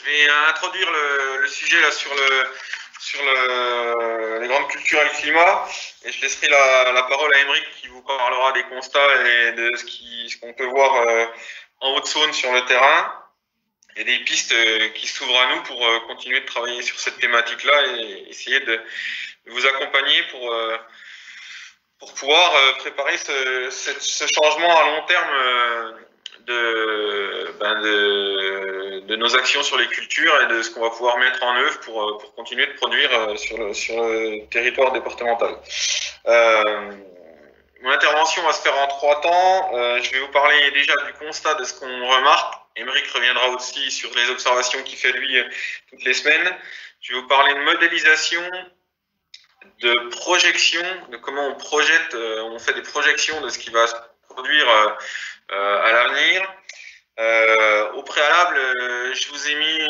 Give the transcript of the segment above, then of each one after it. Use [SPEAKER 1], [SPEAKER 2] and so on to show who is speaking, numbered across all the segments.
[SPEAKER 1] Je vais introduire le sujet là sur les grandes cultures et le climat, et je laisserai la parole à Émeric qui vous parlera des constats et de ce qu'on peut voir en Haute-Saône sur le terrain, et des pistes qui s'ouvrent à nous pour continuer de travailler sur cette thématique-là et essayer de vous accompagner pour pouvoir préparer ce changement à long terme de nos actions sur les cultures et de ce qu'on va pouvoir mettre en œuvre pour continuer de produire sur le territoire départemental. Mon intervention va se faire en 3 temps. Je vais vous parler déjà du constat de ce qu'on remarque. Émeric reviendra aussi sur les observations qu'il fait lui toutes les semaines. Je vais vous parler de modélisation, de projection, de comment on projette, on fait des projections de ce qui va se produire à l'avenir. Au préalable, je vous ai mis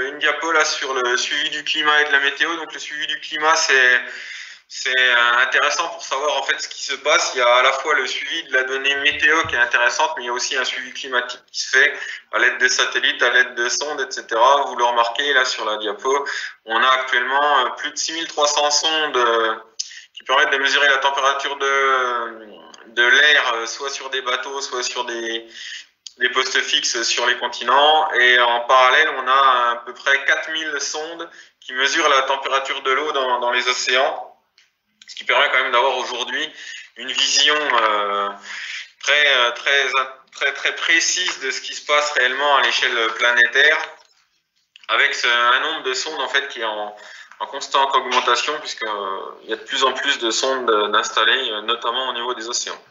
[SPEAKER 1] une diapo là sur le suivi du climat et de la météo. Donc le suivi du climat, c'est intéressant pour savoir en fait ce qui se passe. Il y a à la fois le suivi de la donnée météo qui est intéressante, mais il y a aussi un suivi climatique qui se fait à l'aide de satellites, à l'aide de sondes, etc. Vous le remarquez là sur la diapo, on a actuellement plus de 6300 sondes qui permettent de mesurer la température de l'air, soit sur des bateaux, soit sur des postes fixes sur les continents. Et en parallèle, on a à peu près 4000 sondes qui mesurent la température de l'eau dans les océans, ce qui permet quand même d'avoir aujourd'hui une vision très précise de ce qui se passe réellement à l'échelle planétaire, avec un nombre de sondes en fait qui est en constante augmentation, puisqu'il y a de plus en plus de sondes d'installer, notamment au niveau des océans.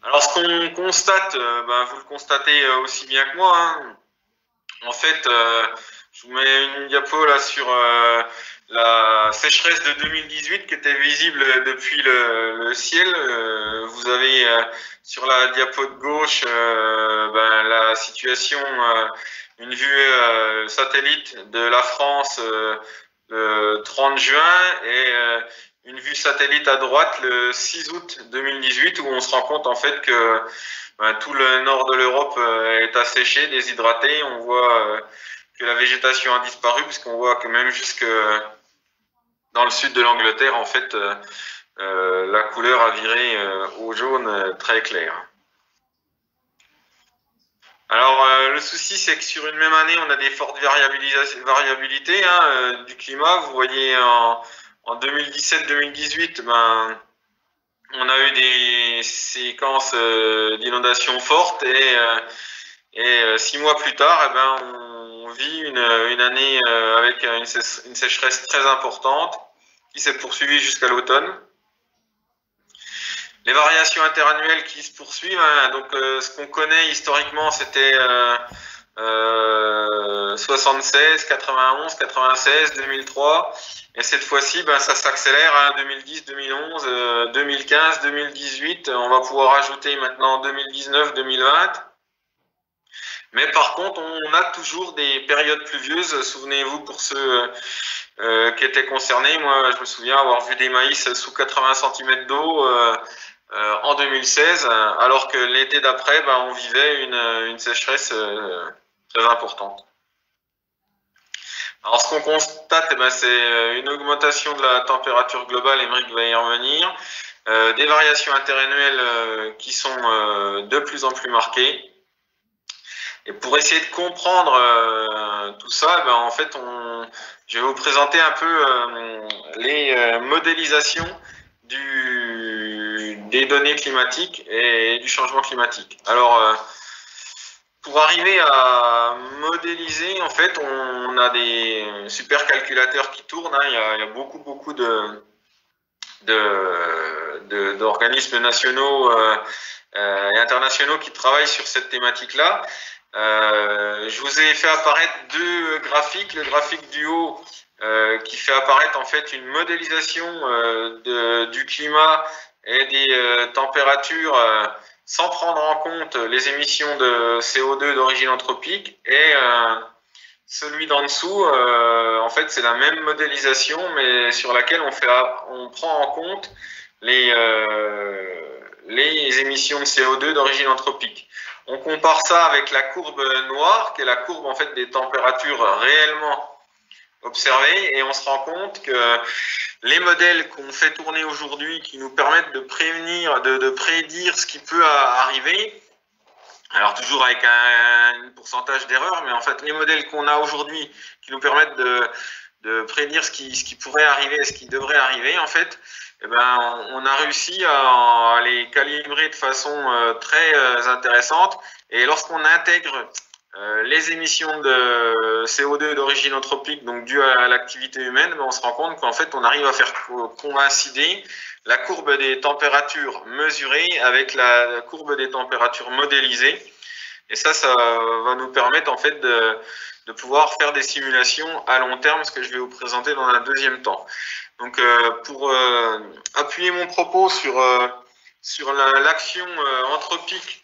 [SPEAKER 1] Alors ce qu'on constate, vous le constatez aussi bien que moi, hein. En fait, je vous mets une diapo là sur la sécheresse de 2018 qui était visible depuis le ciel. Vous avez sur la diapo de gauche la situation, une vue satellite de la France le 30 juin et une vue satellite à droite le 6 août 2018, où on se rend compte en fait que tout le nord de l'Europe est asséché, déshydraté. On voit que la végétation a disparu, puisqu'on voit que même jusque dans le sud de l'Angleterre, en fait, la couleur a viré au jaune très clair. Alors, le souci, c'est que sur une même année, on a des fortes variabilités du climat. Vous voyez, en 2017-2018, on a eu des séquences d'inondations fortes, et 6 mois plus tard, on vit une année avec une sécheresse très importante qui s'est poursuivie jusqu'à l'automne. Les variations interannuelles qui se poursuivent, donc ce qu'on connaît historiquement, c'était 76, 91, 96, 2003, et cette fois-ci, ça s'accélère, 2010, 2011, 2015, 2018, on va pouvoir ajouter maintenant 2019, 2020. Mais par contre, on a toujours des périodes pluvieuses. Souvenez-vous, pour ceux qui étaient concernés, moi je me souviens avoir vu des maïs sous 80 cm d'eau en 2016, alors que l'été d'après, on vivait une sécheresse très importante. Alors ce qu'on constate, c'est une augmentation de la température globale, Émeric va y revenir, des variations interannuelles qui sont de plus en plus marquées. Et pour essayer de comprendre tout ça, en fait, je vais vous présenter un peu les modélisations des données climatiques et du changement climatique. Alors, pour arriver à modéliser, en fait, on a des supercalculateurs qui tournent. Il y a beaucoup d'organismes nationaux et internationaux qui travaillent sur cette thématique-là. Je vous ai fait apparaître 2 graphiques. Le graphique du haut qui fait apparaître en fait une modélisation du climat et des températures sans prendre en compte les émissions de CO2 d'origine anthropique, et celui d'en dessous, en fait, c'est la même modélisation, mais sur laquelle on prend en compte les émissions de CO2 d'origine anthropique. On compare ça avec la courbe noire, qui est la courbe en fait des températures réellement observées, et on se rend compte que les modèles qu'on fait tourner aujourd'hui, qui nous permettent de prévenir, de prédire ce qui peut arriver, alors toujours avec un pourcentage d'erreur, mais en fait les modèles qu'on a aujourd'hui qui nous permettent de prédire ce qui pourrait arriver et ce qui devrait arriver, en fait, eh ben, on a réussi à les calibrer de façon très intéressante. Et lorsqu'on intègre les émissions de CO2 d'origine anthropique, donc dues à l'activité humaine, ben, on se rend compte qu'en fait, on arrive à faire coïncider la courbe des températures mesurées avec la courbe des températures modélisées. Et ça va nous permettre en fait de pouvoir faire des simulations à long terme, ce que je vais vous présenter dans un deuxième temps. Donc, pour appuyer mon propos sur l'action anthropique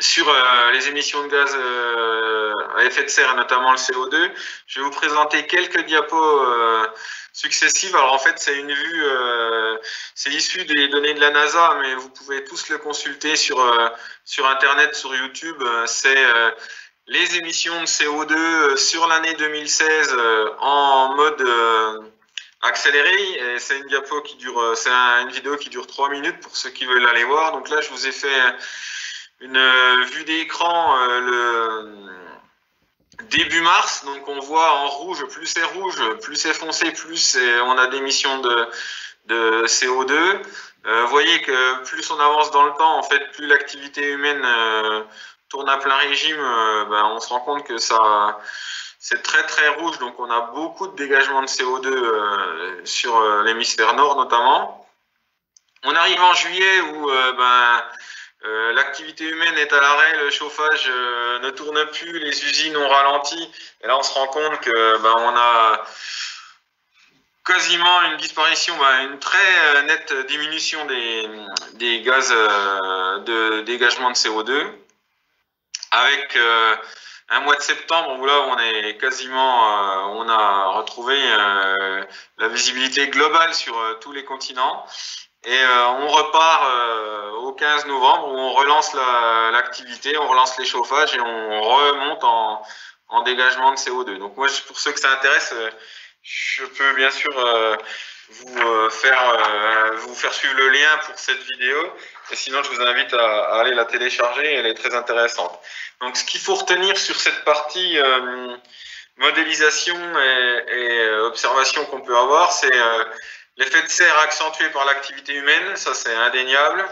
[SPEAKER 1] sur les émissions de gaz à effet de serre, et notamment le CO2, je vais vous présenter quelques diapos successives. Alors en fait, c'est une vue, c'est issu des données de la NASA, mais vous pouvez tous le consulter sur Internet, sur YouTube. C'est les émissions de CO2 sur l'année 2016 en mode accéléré. Et c'est une diapo qui dure, c'est une vidéo qui dure 3 minutes pour ceux qui veulent aller voir. Donc là, je vous ai fait une vue d'écran le début mars, donc on voit en rouge, plus c'est foncé, plus on a d'émissions de CO2. Vous voyez que plus on avance dans le temps, en fait, plus l'activité humaine tourne à plein régime, ben, on se rend compte que ça, c'est très très rouge, donc on a beaucoup de dégagement de CO2 sur l'hémisphère nord notamment. On arrive en juillet où l'activité humaine est à l'arrêt, le chauffage ne tourne plus, les usines ont ralenti. Et là, on se rend compte que on a quasiment une disparition, une très nette diminution des gaz de dégagement de CO2. Avec un mois de septembre où là, on est quasiment, on a retrouvé la visibilité globale sur tous les continents. Et on repart au 15 novembre où on relance l'activité, on relance les chauffages et on remonte en dégagement de CO2. Donc moi, pour ceux que ça intéresse, je peux bien sûr vous faire suivre le lien pour cette vidéo. Et sinon, je vous invite à aller la télécharger, elle est très intéressante. Donc ce qu'il faut retenir sur cette partie modélisation et observation qu'on peut avoir, c'est l'effet de serre accentué par l'activité humaine, ça c'est indéniable.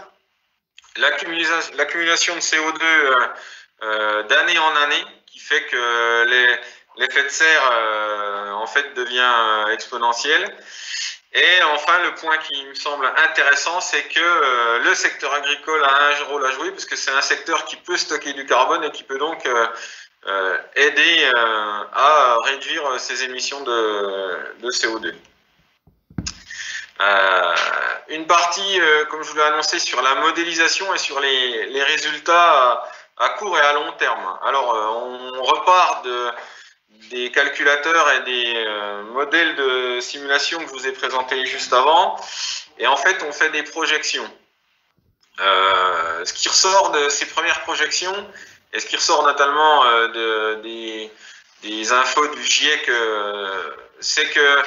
[SPEAKER 1] L'accumulation de CO2 d'année en année, qui fait que l'effet de serre en fait devient exponentiel. Et enfin, le point qui me semble intéressant, c'est que le secteur agricole a un rôle à jouer, parce que c'est un secteur qui peut stocker du carbone et qui peut donc aider à réduire ses émissions de CO2. Une partie, comme je vous l'ai annoncé, sur la modélisation et sur les résultats à court et à long terme. Alors, on repart des calculateurs et des modèles de simulation que je vous ai présentés juste avant, et en fait, on fait des projections. Ce qui ressort de ces premières projections, et ce qui ressort notamment des infos du GIEC, c'est que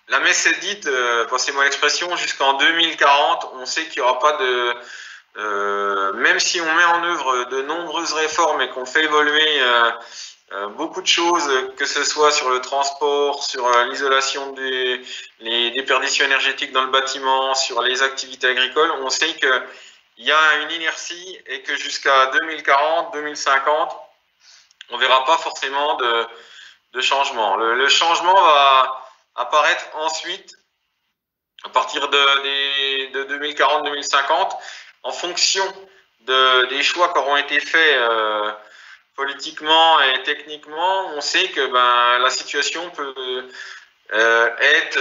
[SPEAKER 1] la messe est dite, passez-moi l'expression, jusqu'en 2040, on sait qu'il n'y aura pas même si on met en œuvre de nombreuses réformes et qu'on fait évoluer beaucoup de choses, que ce soit sur le transport, sur l'isolation des déperditions énergétiques dans le bâtiment, sur les activités agricoles, on sait qu'il y a une inertie et que jusqu'à 2040, 2050, on ne verra pas forcément de changement. Le changement va apparaître ensuite, à partir de 2040-2050, en fonction des choix qui auront été faits politiquement et techniquement. On sait que la situation peut être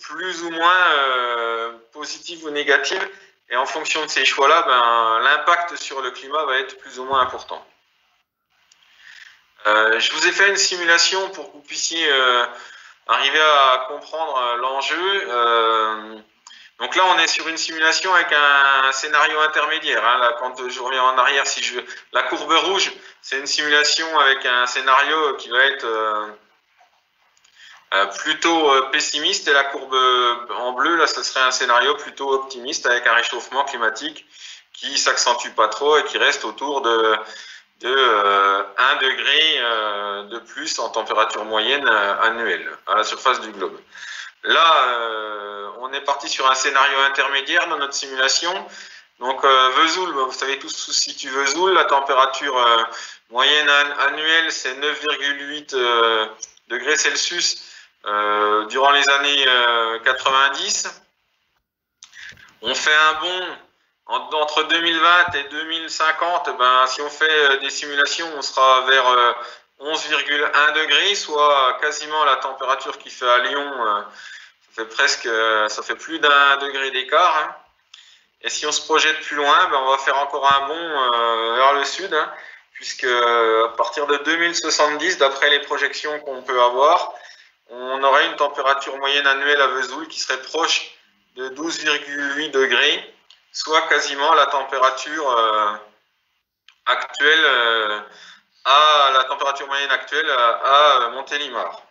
[SPEAKER 1] plus ou moins positive ou négative, et en fonction de ces choix-là, l'impact sur le climat va être plus ou moins important. Je vous ai fait une simulation pour que vous puissiez arriver à comprendre l'enjeu. Donc là, on est sur une simulation avec un scénario intermédiaire. Hein. Là, quand je reviens en arrière, la courbe rouge, c'est une simulation avec un scénario qui va être plutôt pessimiste, et la courbe en bleu, là, ce serait un scénario plutôt optimiste avec un réchauffement climatique qui s'accentue pas trop et qui reste autour de 1 degré de plus en température moyenne annuelle à la surface du globe. Là, on est parti sur un scénario intermédiaire dans notre simulation. Donc Vesoul, vous savez tous où se situe Vesoul, la température moyenne annuelle, c'est 9,8 degrés Celsius durant les années 90. On fait un bond entre 2020 et 2050. Ben, si on fait des simulations, on sera vers 11,1 degrés, soit quasiment la température qu'il fait à Lyon. Ça fait plus d'1 degré d'écart. Hein. Et si on se projette plus loin, ben on va faire encore un bond vers le sud, hein, puisque à partir de 2070, d'après les projections qu'on peut avoir, on aurait une température moyenne annuelle à Vesoul qui serait proche de 12,8 degrés, soit quasiment la température actuelle à la température moyenne actuelle à Montélimar.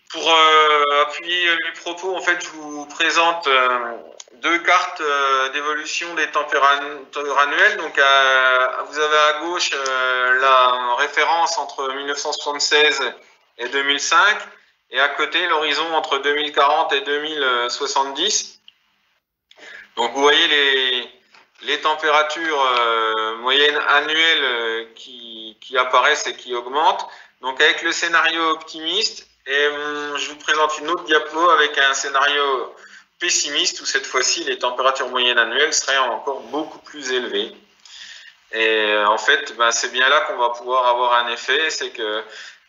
[SPEAKER 1] Pour appuyer mes propos, en fait, je vous présente deux cartes d'évolution des températures annuelles. Donc, vous avez à gauche la référence entre 1976 et 2005, et à côté l'horizon entre 2040 et 2070. Donc, vous voyez les températures moyennes annuelles qui apparaissent et qui augmentent. Donc, avec le scénario optimiste. Et je vous présente une autre diapo avec un scénario pessimiste où cette fois-ci les températures moyennes annuelles seraient encore beaucoup plus élevées. Et en fait, ben, c'est bien là qu'on va pouvoir avoir un effet, c'est que à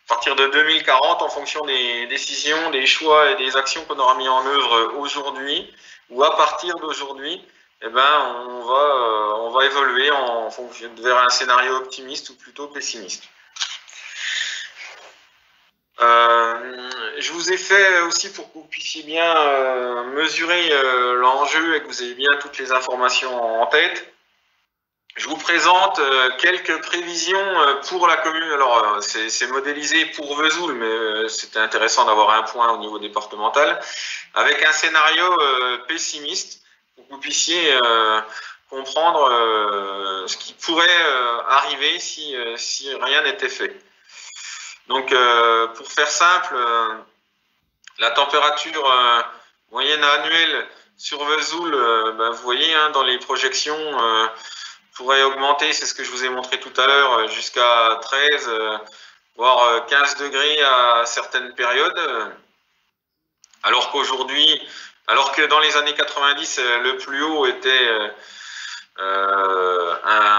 [SPEAKER 1] partir de 2040, en fonction des décisions, des choix et des actions qu'on aura mis en œuvre aujourd'hui ou à partir d'aujourd'hui, eh ben, on va évoluer en fonction vers un scénario optimiste ou plutôt pessimiste. Je vous ai fait aussi pour que vous puissiez bien mesurer l'enjeu et que vous ayez bien toutes les informations en tête. Je vous présente quelques prévisions pour la commune. Alors, c'est modélisé pour Vesoul, mais c'était intéressant d'avoir un point au niveau départemental, avec un scénario pessimiste pour que vous puissiez comprendre ce qui pourrait arriver si rien n'était fait. Donc, pour faire simple, la température moyenne annuelle sur Vesoul, ben, vous voyez, hein, dans les projections, pourrait augmenter, c'est ce que je vous ai montré tout à l'heure, jusqu'à 13, voire 15 degrés à certaines périodes. Alors que dans les années 90, le plus haut était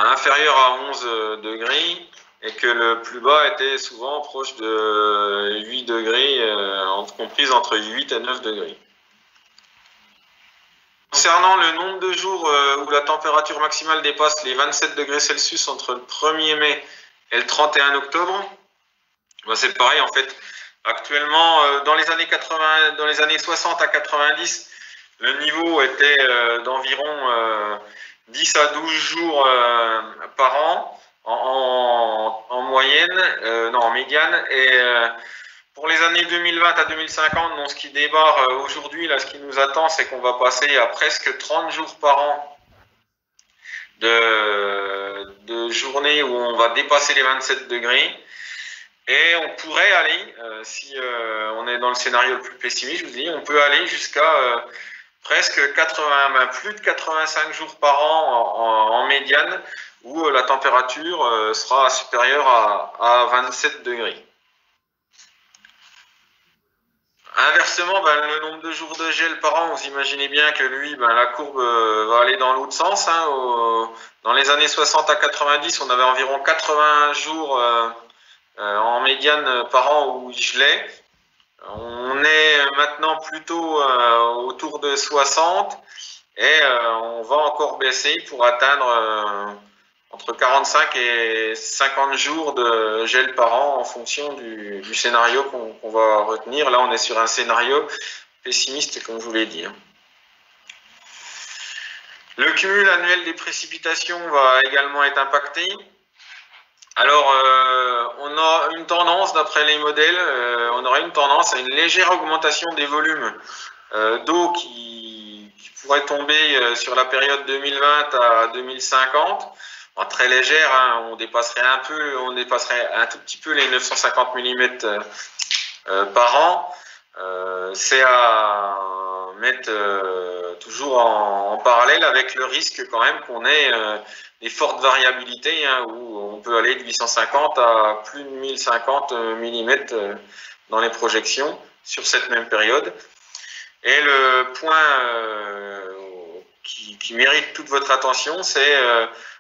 [SPEAKER 1] inférieur à 11 degrés, et que le plus bas était souvent proche de 8 degrés, comprise entre 8 et 9 degrés. Concernant le nombre de jours où la température maximale dépasse les 27 degrés Celsius entre le 1er mai et le 31 octobre, ben c'est pareil en fait. Actuellement, dans les années 60 à 90, le niveau était d'environ 10 à 12 jours par an. En moyenne, non, en médiane, et pour les années 2020 à 2050, donc ce qui débarre aujourd'hui, là, ce qui nous attend, c'est qu'on va passer à presque 30 jours par an de journées où on va dépasser les 27 degrés, et on pourrait aller, si on est dans le scénario le plus pessimiste, je vous dis, on peut aller jusqu'à presque plus de 85 jours par an en médiane, où la température sera supérieure à 27 degrés. Inversement, ben, le nombre de jours de gel par an, vous imaginez bien que lui, ben, la courbe va aller dans l'autre sens. Hein. Dans les années 60 à 90, on avait environ 80 jours en médiane par an où il gelait. On est maintenant plutôt autour de 60, et on va encore baisser pour atteindre entre 45 et 50 jours de gel par an en fonction du scénario qu'on va retenir. Là, on est sur un scénario pessimiste, comme je vous l'ai dit. Le cumul annuel des précipitations va également être impacté. Alors, on a une tendance, d'après les modèles, on aura une tendance à une légère augmentation des volumes d'eau qui pourrait tomber sur la période 2020 à 2050. Bon, très légère, hein, on dépasserait un tout petit peu les 950 mm par an. C'est à mettre toujours en parallèle avec le risque quand même qu'on ait des fortes variabilités, hein, où on peut aller de 850 à plus de 1050 mm dans les projections sur cette même période. Et le point qui mérite toute votre attention, c'est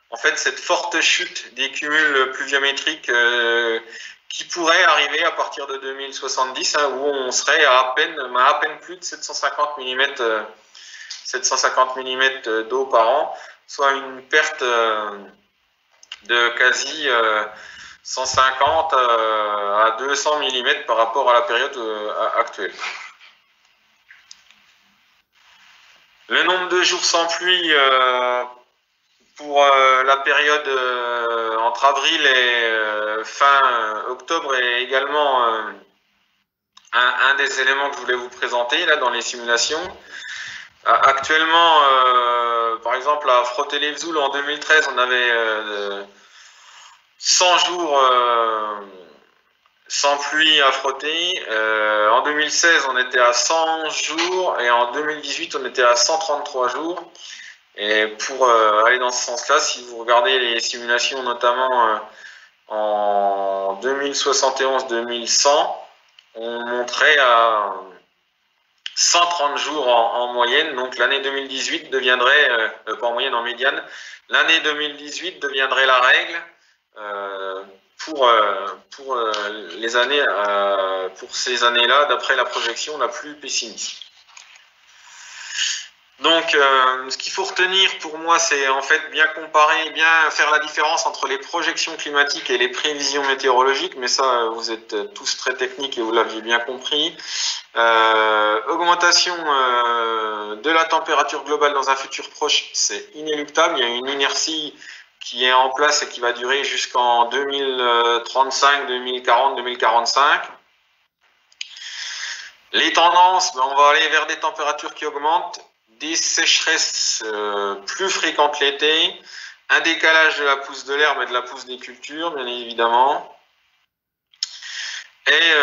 [SPEAKER 1] en fait cette forte chute des cumuls pluviométriques qui pourrait arriver à partir de 2070, hein, où on serait à peine plus de 750 mm d'eau par an, soit une perte de quasi 150 à 200 mm par rapport à la période actuelle. Le nombre de jours sans pluie pour la période entre avril et fin octobre est également un des éléments que je voulais vous présenter là dans les simulations. Actuellement, par exemple, à Frottey-les-Vesoul en 2013, on avait 100 jours sans pluie à Frottey. En 2016, on était à 100 jours et en 2018, on était à 133 jours. Et pour aller dans ce sens-là, si vous regardez les simulations, notamment en 2071-2100, on monterait à 130 jours en moyenne. Donc l'année 2018 deviendrait, pas en moyenne, en médiane, l'année 2018 deviendrait la règle pour les années, pour ces années-là, d'après la projection la plus pessimiste. Donc, ce qu'il faut retenir pour moi, c'est en fait bien comparer, bien faire la différence entre les projections climatiques et les prévisions météorologiques, mais ça, vous êtes tous très techniques et vous l'aviez bien compris. Augmentation de la température globale dans un futur proche, c'est inéluctable. Il y a une inertie qui est en place et qui va durer jusqu'en 2035, 2040, 2045. Les tendances, on va aller vers des températures qui augmentent, des sécheresses plus fréquentes l'été, un décalage de la pousse de l'herbe et de la pousse des cultures, bien évidemment. Et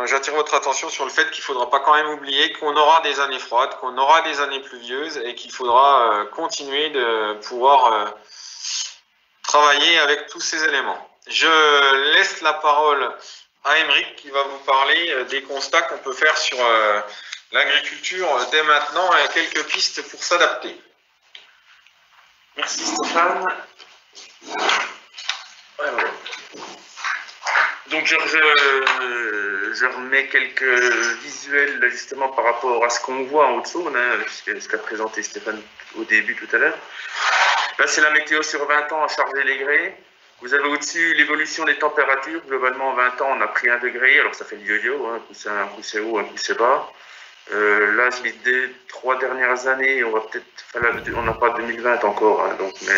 [SPEAKER 1] j'attire votre attention sur le fait qu'il ne faudra pas quand même oublier qu'on aura des années froides, qu'on aura des années pluvieuses et qu'il faudra continuer de pouvoir travailler avec tous ces éléments. Je laisse la parole à Aymeric qui va vous parler des constats qu'on peut faire sur l'agriculture dès maintenant et quelques pistes pour s'adapter.
[SPEAKER 2] Merci Stéphane. Voilà. Donc je remets quelques visuels justement par rapport à ce qu'on voit en Haute-Saône, hein, ce qu'a présenté Stéphane au début tout à l'heure. Là c'est la météo sur 20 ans à Chargé-les-Grès. Vous avez au-dessus l'évolution des températures. Globalement en 20 ans on a pris 1 degré, alors ça fait le yo-yo, hein, un coup c'est haut, un coup c'est bas. Là, les 3 dernières années, on n'a pas 2020 encore, hein, donc, mais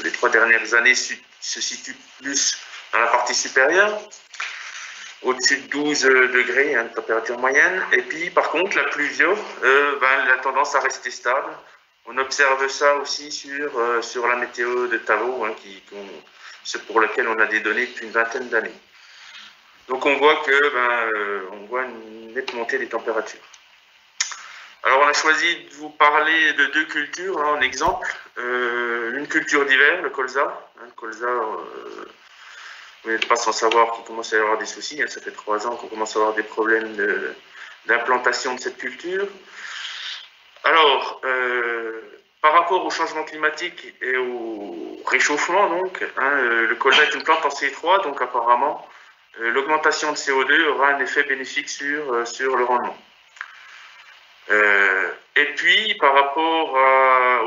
[SPEAKER 2] les 3 dernières années se situent plus dans la partie supérieure, au-dessus de 12 degrés, hein, de température moyenne. Et puis, par contre, la pluvio, la tendance à rester stable. On observe ça aussi sur la météo de Tavo, hein, pour lequel on a des données depuis une vingtaine d'années. Donc, on voit on voit une nette montée des températures. Alors, on a choisi de vous parler de 2 cultures, hein, en exemple. Une culture d'hiver, le colza. Hein, le colza, vous n'êtes pas sans savoir qu'il commence à y avoir des soucis. Hein, ça fait 3 ans qu'on commence à avoir des problèmes d'implantation de cette culture. Alors, par rapport au changement climatique et au réchauffement, donc, hein, le colza est une plante en C3, donc apparemment, l'augmentation de CO2 aura un effet bénéfique sur le rendement. Et puis, par rapport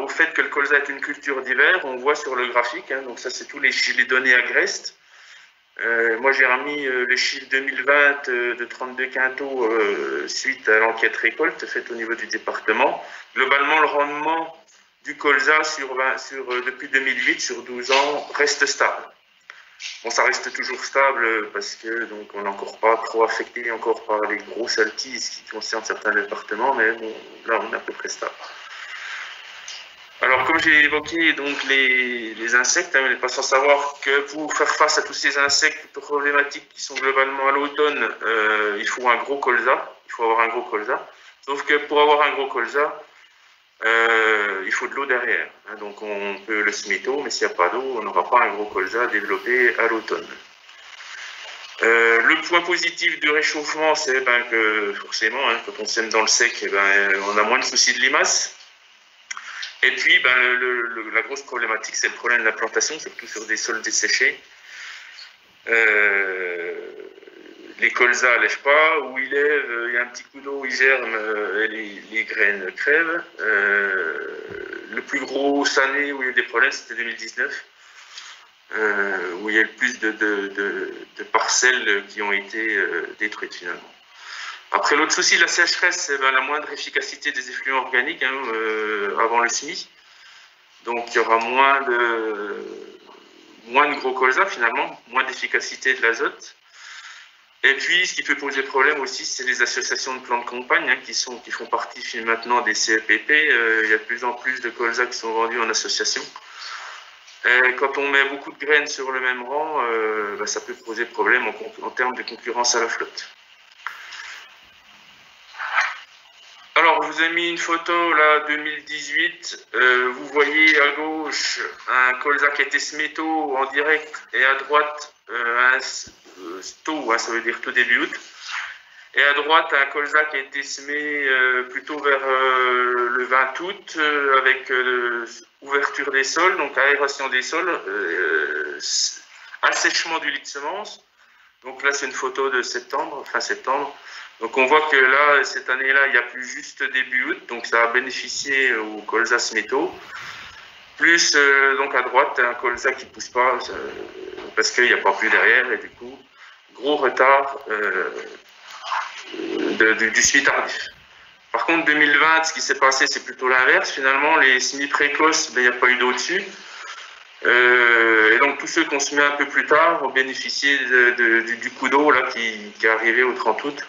[SPEAKER 2] au fait que le colza est une culture d'hiver, on voit sur le graphique, hein, donc ça c'est tous les données agreste, Moi, j'ai remis les chiffres 2020 de 32 quintaux suite à l'enquête récolte faite au niveau du département. Globalement, le rendement du colza depuis 2008, sur 12 ans, reste stable. Bon, ça reste toujours stable parce que donc on n'est encore pas trop affecté encore par les grosses altises qui concernent certains départements, mais bon, là, on est à peu près stable. Alors, comme j'ai évoqué donc les insectes, on n'est pas sans savoir que pour faire face à tous ces insectes problématiques qui sont globalement à l'automne, il faut un gros colza. Il faut avoir un gros colza. Sauf que pour avoir un gros colza, il faut de l'eau derrière. Donc, on peut le semer tôt, mais s'il n'y a pas d'eau, on n'aura pas un gros colza développé à l'automne. Le point positif du réchauffement, c'est que forcément, quand on sème dans le sec, on a moins de soucis de limaces. Et puis, la grosse problématique, c'est le problème de la plantation, surtout sur des sols desséchés. Les colzas ne lèvent pas, ou ils lèvent, il y a un petit coup d'eau, ils germent, et les graines crèvent. Le plus gros année où il y a eu des problèmes, c'était 2019, où il y a eu le plus de parcelles qui ont été détruites finalement. Après, l'autre souci de la sécheresse, c'est la moindre efficacité des effluents organiques avant le semis. Donc, il y aura moins de gros colza finalement, moins d'efficacité de l'azote. Et puis, ce qui peut poser problème aussi, c'est les associations de plants de campagne qui font partie maintenant des CEPP. Il y a de plus en plus de colza qui sont vendus en association. Et quand on met beaucoup de graines sur le même rang, ça peut poser problème en termes de concurrence à la flotte. Alors, je vous ai mis une photo, là, 2018. Vous voyez à gauche un colza qui a été semé tôt en direct, et à droite, tôt, ça veut dire tout début août. Et à droite, un colza qui a été semé plutôt vers le 20 août, avec ouverture des sols, donc aération des sols, assèchement du lit de semence. Donc là, c'est une photo de fin septembre. Donc on voit que là, cette année-là, il n'y a plus juste début août, donc ça a bénéficié au colza sméto. Plus donc à droite, un colza qui ne pousse pas parce qu'il n'y a pas plus derrière, et du coup, gros retard du semis tardif. Par contre, 2020, ce qui s'est passé, c'est plutôt l'inverse. Finalement, les semis précoces, il n'y a pas eu d'eau dessus. Et donc tous ceux qu'on semé un peu plus tard ont bénéficié du coup d'eau là qui est arrivé au 30 août.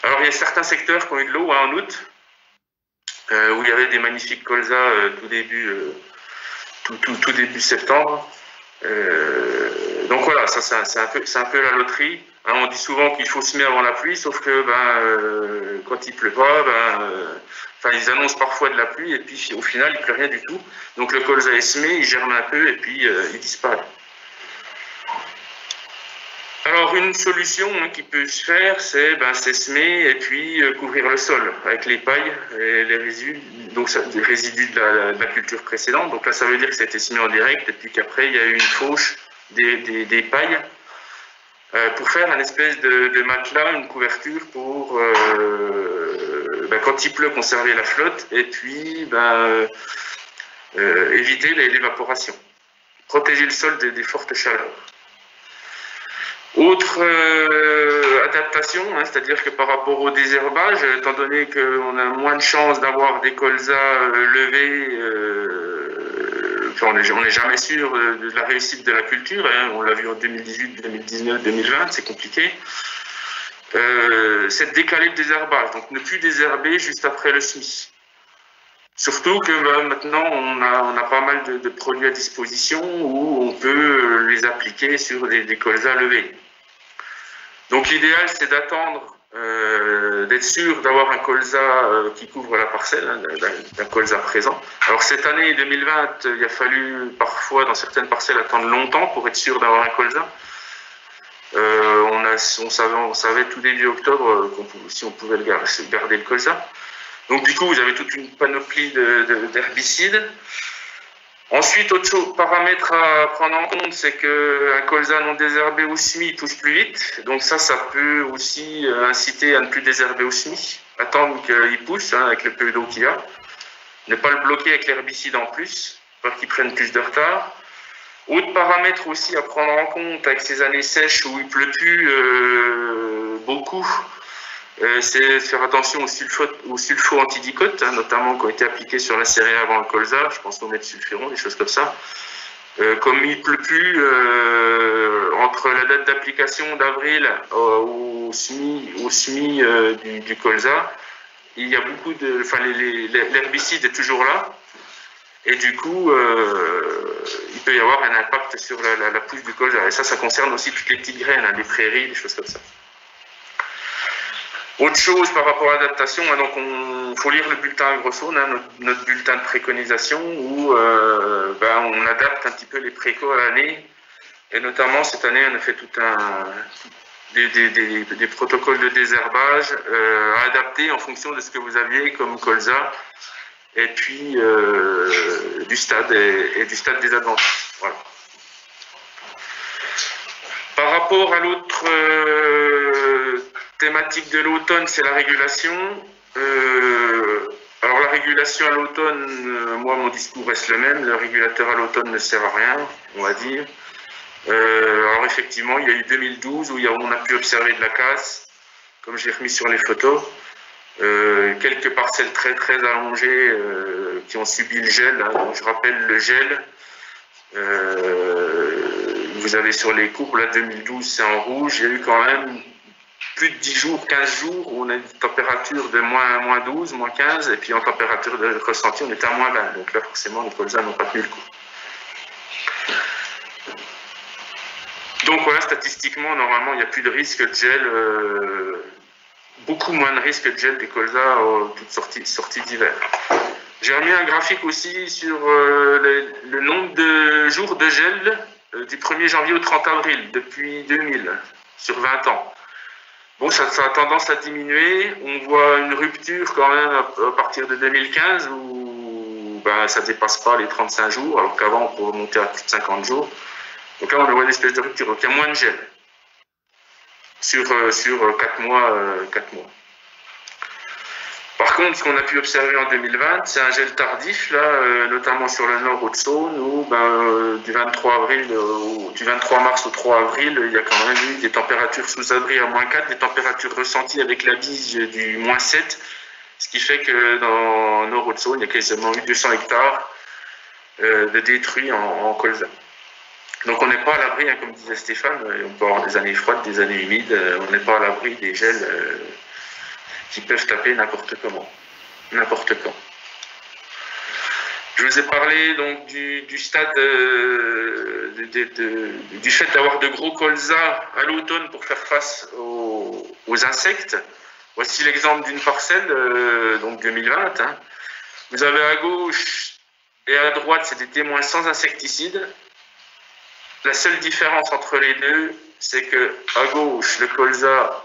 [SPEAKER 2] Alors il y a certains secteurs qui ont eu de l'eau en août, où il y avait des magnifiques colzas tout début septembre. Donc voilà, ça c'est un peu la loterie. On dit souvent qu'il faut semer avant la pluie, sauf que quand il pleut pas, ils annoncent parfois de la pluie et puis au final il pleut rien du tout. Donc le colza est semé, il germe un peu et puis il disparaît. Alors une solution qui peut se faire, c'est semer et puis couvrir le sol avec les pailles et les résidus, donc des résidus de la culture précédente. Donc là ça veut dire que ça a été semé en direct et puis qu'après il y a eu une fauche des pailles pour faire un espèce de matelas, une couverture pour quand il pleut conserver la flotte et puis éviter l'évaporation, protéger le sol des fortes chaleurs. Autre adaptation, c'est-à-dire que par rapport au désherbage, étant donné qu'on a moins de chances d'avoir des colzas levés, on n'est jamais sûr de la réussite de la culture, on l'a vu en 2018, 2019, 2020, c'est compliqué. C'est de décaler le désherbage, donc ne plus désherber juste après le semis. Surtout que maintenant, on a pas mal de produits à disposition où on peut les appliquer sur des colzas levés. Donc l'idéal, c'est d'attendre, d'être sûr d'avoir un colza qui couvre la parcelle, d'un colza présent. Alors cette année 2020, il a fallu parfois dans certaines parcelles attendre longtemps pour être sûr d'avoir un colza. On savait tout début octobre si on pouvait garder le colza. Donc du coup, vous avez toute une panoplie d'herbicides. Ensuite, autre paramètre à prendre en compte, c'est qu'un colza non désherbé au semis pousse plus vite. Donc ça peut aussi inciter à ne plus désherber au semis, attendre qu'il pousse avec le peu d'eau qu'il y a. Ne pas le bloquer avec l'herbicide en plus, pour qu'il prenne plus de retard. Autre paramètre aussi à prendre en compte avec ces années sèches où il pleut plus beaucoup, c'est faire attention aux sulfos antidicotes, hein, notamment qui ont été appliqués sur la céréale avant le colza, je pense au méthylsulfuron, des choses comme ça. Comme il pleut plus entre la date d'application d'avril au semis du colza, il y a beaucoup de, enfin l'herbicide est toujours là. Et du coup, il peut y avoir un impact sur la pousse du colza. Et ça concerne aussi toutes les petites graines, hein, les prairies, des choses comme ça. Autre chose par rapport à l'adaptation, hein, donc il faut lire le bulletin AgroZone, hein, notre bulletin de préconisation, où on adapte un petit peu les précos à l'année. Et notamment, cette année, on a fait des protocoles de désherbage à adapter en fonction de ce que vous aviez comme colza. Et puis du stade et du stade des adventices. Voilà. Par rapport à l'autre thématique de l'automne, c'est la régulation. Alors la régulation à l'automne, moi mon discours reste le même, le régulateur à l'automne ne sert à rien, on va dire. Alors effectivement, il y a eu 2012 où on a pu observer de la casse, comme j'ai remis sur les photos. Quelques parcelles très très allongées qui ont subi le gel, hein. Donc je rappelle le gel, vous avez sur les courbes, là 2012 c'est en rouge, il y a eu quand même plus de 10 jours, 15 jours où on a une température de moins 12, moins 15, et puis en température de ressenti on était à moins 20, donc là forcément les colzas n'ont pas tenu le coup. Donc voilà, statistiquement normalement il n'y a plus de risque de gel, beaucoup moins de risque de gel des colzas toute sortie d'hiver. J'ai remis un graphique aussi sur le nombre de jours de gel du 1er janvier au 30 avril depuis 2000, sur 20 ans. Bon, ça a tendance à diminuer. On voit une rupture quand même à partir de 2015 où ça ne dépasse pas les 35 jours, alors qu'avant on pouvait monter à plus de 50 jours. Donc là on voit une espèce de rupture, donc il y a moins de gel sur 4 mois. Par contre, ce qu'on a pu observer en 2020, c'est un gel tardif, là, notamment sur le nord Haute-Saône, où du 23 mars au 3 avril, il y a quand même eu des températures sous abri à moins 4, des températures ressenties avec la bise du moins 7, ce qui fait que dans nord Haute-Saône, il y a quasiment eu 200 hectares de détruits en colza. Donc on n'est pas à l'abri, hein, comme disait Stéphane, on peut avoir des années froides, des années humides, on n'est pas à l'abri des gels qui peuvent taper n'importe comment, n'importe quand. Je vous ai parlé donc du stade, du fait d'avoir de gros colzas à l'automne pour faire face aux insectes. Voici l'exemple d'une parcelle, donc 2020. Hein. Vous avez à gauche et à droite, c'est des témoins sans insecticides. La seule différence entre les deux, c'est que à gauche, le colza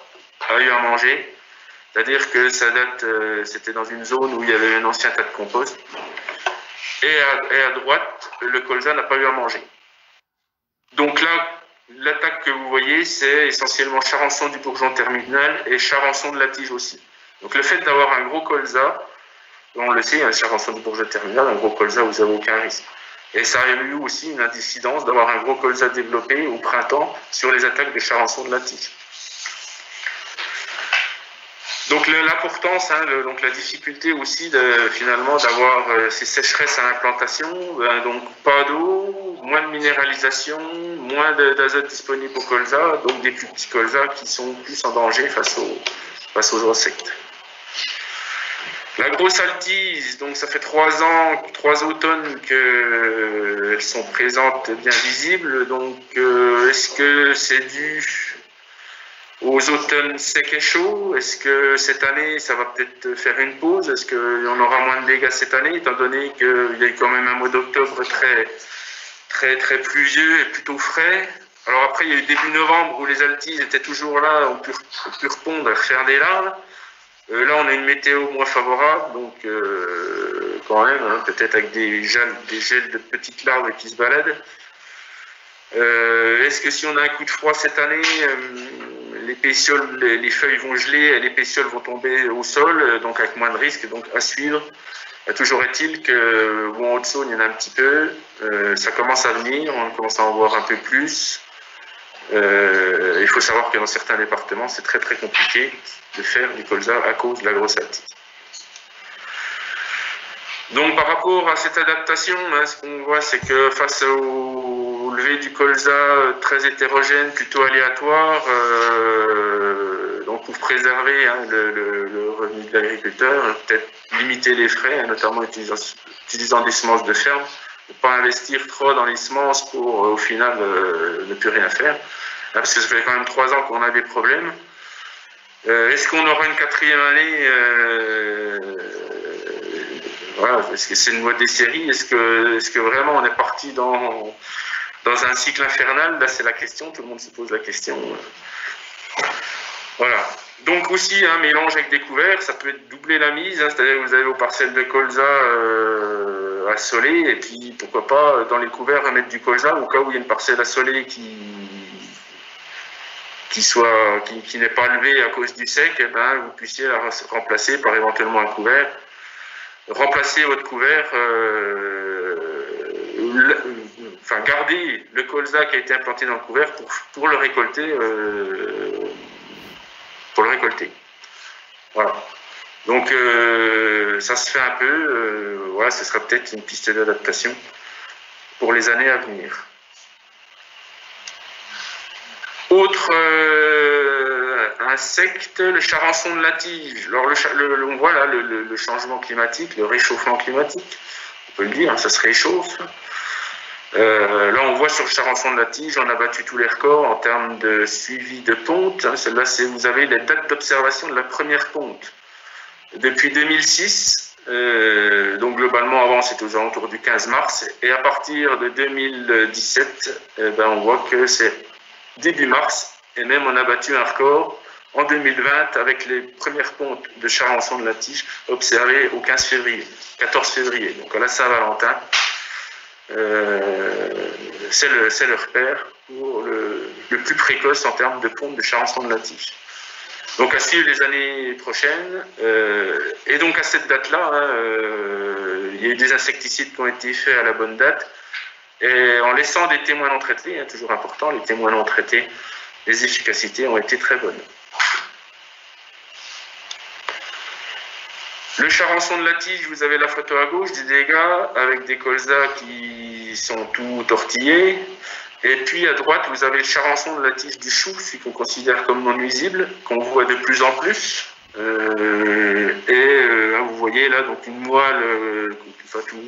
[SPEAKER 2] a eu à manger. C'est-à-dire que ça date, c'était dans une zone où il y avait un ancien tas de compost. Et à droite, le colza n'a pas eu à manger. Donc là, l'attaque que vous voyez, c'est essentiellement charançon du bourgeon terminal et charançon de la tige aussi. Donc le fait d'avoir un gros colza, on le sait, un charançon du bourgeon terminal, un gros colza, vous n'avez aucun risque. Et ça a eu aussi une incidence d'avoir un gros colza développé au printemps sur les attaques de charançon de la tige. Donc l'importance, hein, donc la difficulté aussi finalement d'avoir ces sécheresses à l'implantation, donc pas d'eau, moins de minéralisation, moins d'azote disponible au colza, donc des plus petits colzas qui sont plus en danger face aux insectes. La grosse altise, donc ça fait 3 ans, 3 automnes qu'elles sont présentes bien visibles, donc est-ce que c'est dû aux automnes secs et chauds? Est-ce que cette année, ça va peut-être faire une pause? Est-ce qu'on aura moins de dégâts cette année, étant donné qu'il y a eu quand même un mois d'octobre très pluvieux et plutôt frais? Alors après, il y a eu début novembre où les altises étaient toujours là, on peut répondre à faire des larves. Là, on a une météo moins favorable, donc quand même, hein, peut-être avec des gels de petites larves qui se baladent. Est-ce que si on a un coup de froid cette année, les feuilles vont geler et les pétioles vont tomber au sol, donc avec moins de risques, donc à suivre. Toujours est-il que en Haute-Saône, il y en a un petit peu. Ça commence à venir, on commence à en voir un peu plus. Il faut savoir que dans certains départements, c'est très très compliqué de faire du colza à cause de la grosse altitude. Donc par rapport à cette adaptation, ce qu'on voit, c'est que face au lever du colza très hétérogène, plutôt aléatoire, donc pour préserver le revenu de l'agriculteur, peut-être limiter les frais, notamment utilisant des semences de ferme, ne pas investir trop dans les semences pour au final ne plus rien faire, parce que ça fait quand même 3 ans qu'on a des problèmes. Est-ce qu'on aura une 4e année voilà, est-ce que c'est une loi des séries? Est-ce que vraiment on est parti dans un cycle infernal? Là, c'est la question, tout le monde se pose la question. Voilà. Donc aussi, un mélange avec des couverts, ça peut doubler la mise, c'est-à-dire que vous avez vos parcelles de colza assolées, et puis pourquoi pas dans les couverts remettre du colza au cas où il y a une parcelle assolée qui n'est pas levée à cause du sec, et ben, vous puissiez la remplacer par éventuellement un couvert. Remplacer votre couvert, enfin garder le colza qui a été implanté dans le couvert pour le récolter. Voilà. Donc ça se fait un peu. Voilà, ce sera peut-être une piste d'adaptation pour les années à venir. Autre insecte, le charançon de la tige. Alors on voit là le changement climatique, le réchauffement climatique, on peut le dire, ça se réchauffe. Là on voit sur le charançon de la tige, on a battu tous les records en termes de suivi de ponte. Celle-là, vous avez les dates d'observation de la première ponte. Depuis 2006, donc globalement avant c'était aux alentours du 15 mars, et à partir de 2017, on voit que c'est début mars, et même on a battu un record en 2020 avec les premières pontes de charançon de la tige observées au 14 février. Donc à la Saint-Valentin, c'est le repère pour le plus précoce en termes de ponte de charançon de la tige. Donc à suivre les années prochaines. Et donc à cette date-là, il y a eu des insecticides qui ont été faits à la bonne date. Et en laissant des témoins non traités, toujours important, les témoins non traités, les efficacités ont été très bonnes. Le charançon de la tige, vous avez la photo à gauche des dégâts avec des colzas qui sont tout tortillés. Et puis à droite, vous avez le charançon de la tige du chou, celui qu'on considère comme non nuisible, qu'on voit de plus en plus. Vous voyez là donc une moelle,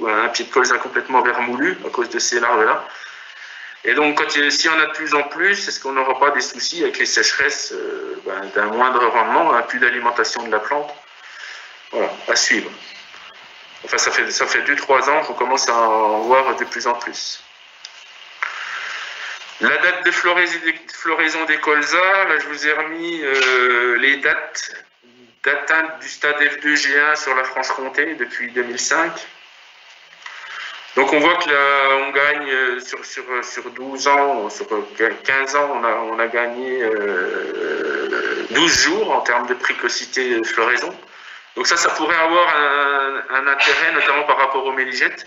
[SPEAKER 2] un pied de colza complètement vermoulu à cause de ces larves-là. Et donc si on a de plus en plus, est-ce qu'on n'aura pas des soucis avec les sécheresses d'un moindre rendement, plus d'alimentation de la plante? Voilà, à suivre. Enfin, ça fait 2-3 ans qu'on commence à en voir de plus en plus. La date de floraison des colzas, là je vous ai remis les dates d'atteinte du stade F2G1 sur la Franche-Comté depuis 2005. Donc on voit que là on gagne sur 12 ans, sur 15 ans, on a gagné 12 jours en termes de précocité de floraison. Donc ça pourrait avoir un intérêt, notamment par rapport aux méligettes.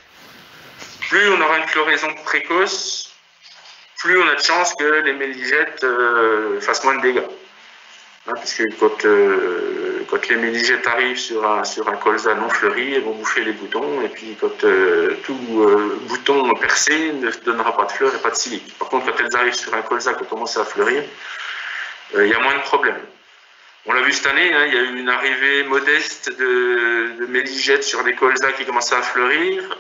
[SPEAKER 2] Plus on aura une floraison précoce, plus on a de chances que les méligettes fassent moins de dégâts. Puisque quand les méligettes arrivent sur un colza non fleuri, elles vont bouffer les boutons, et puis quand tout bouton percé ne donnera pas de fleurs et pas de silique. Par contre, quand elles arrivent sur un colza qui commence à fleurir, il y a moins de problèmes. On l'a vu cette année, il y a eu une arrivée modeste de méligettes sur des colzas qui commençaient à fleurir.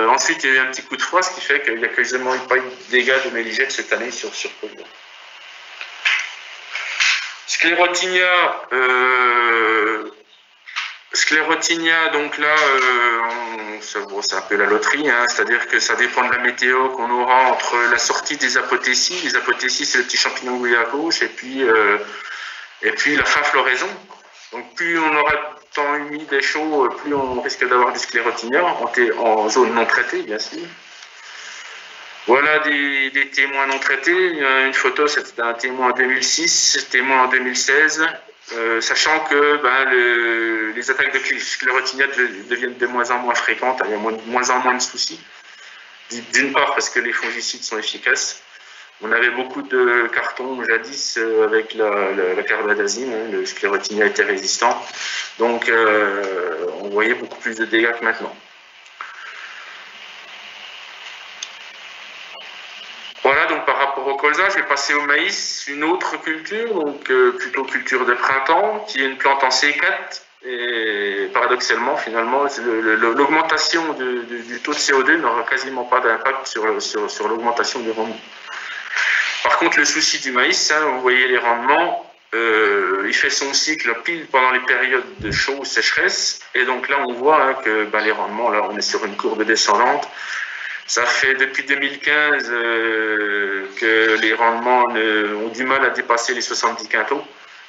[SPEAKER 2] Ensuite, il y a eu un petit coup de froid, ce qui fait qu'il n'y a quasiment pas eu de dégâts de méligettes cette année sur colza. Sclérotinia, donc là, c'est un peu la loterie, c'est-à-dire que ça dépend de la météo qu'on aura entre la sortie des apothécies. Les apothécies, c'est le petit champignon gouillé à gauche, et puis la fin floraison. Donc plus on aura de temps humide et chaud, plus on risque d'avoir du sclérotinia, en zone non traitée, bien sûr. Voilà des témoins non traités. Une photo, c'était un témoin en 2006, témoin en 2016. sachant que les attaques de sclérotinia deviennent de moins en moins fréquentes, il y a moins en moins de soucis. D'une part parce que les fongicides sont efficaces. On avait beaucoup de cartons jadis avec la carbendazime, hein, le sclérotinia était résistant, donc on voyait beaucoup plus de dégâts que maintenant. Voilà, donc par rapport au colza, je vais passer au maïs, une autre culture, donc plutôt culture de printemps, qui est une plante en C4. Et paradoxalement, finalement, l'augmentation du taux de CO2 n'aura quasiment pas d'impact sur l'augmentation du rendement. Par contre, le souci du maïs, hein, vous voyez les rendements, il fait son cycle pile pendant les périodes de chaud ou sécheresse. Et donc là, on voit hein, que les rendements, là, on est sur une courbe descendante. Ça fait depuis 2015 que les rendements ont du mal à dépasser les 70 quintaux.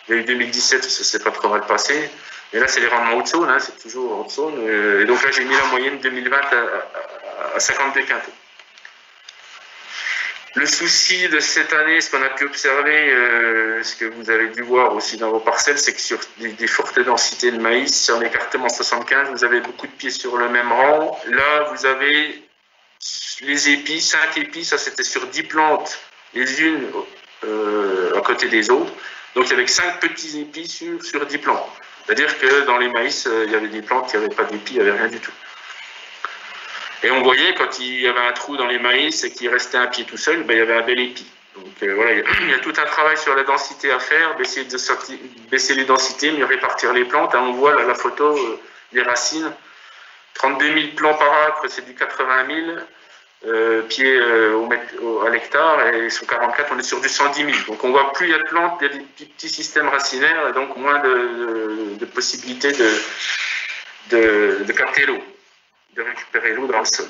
[SPEAKER 2] Il y a eu 2017 où ça s'est pas trop mal passé. Mais là, c'est les rendements haute zone, hein, c'est toujours haute zone. Et donc là, j'ai mis la moyenne 2020 à 52 quintaux. Le souci de cette année, ce qu'on a pu observer, ce que vous avez dû voir aussi dans vos parcelles, c'est que sur des fortes densités de maïs, sur l'écartement 75, vous avez beaucoup de pieds sur le même rang. Là, vous avez les épis, 5 épis, ça c'était sur 10 plantes, les unes à côté des autres. Donc il y avait 5 petits épis sur 10 plantes. C'est-à-dire que dans les maïs, il y avait des plantes qui n'avaient pas d'épis, il n'y avait rien du tout. Et on voyait quand il y avait un trou dans les maïs et qu'il restait un pied tout seul, il y avait un bel épi. Donc voilà, il y a tout un travail sur la densité à faire, baisser les densités, mieux répartir les plantes. Hein, on voit là, la photo des racines, 32 000 plants par acre, c'est du 80 000 pieds à l'hectare, et sur 44, on est sur du 110 000. Donc on voit plus il y a de plantes, il y a des petits systèmes racinaires, et donc moins de possibilités de capter l'eau, de récupérer l'eau dans le sol.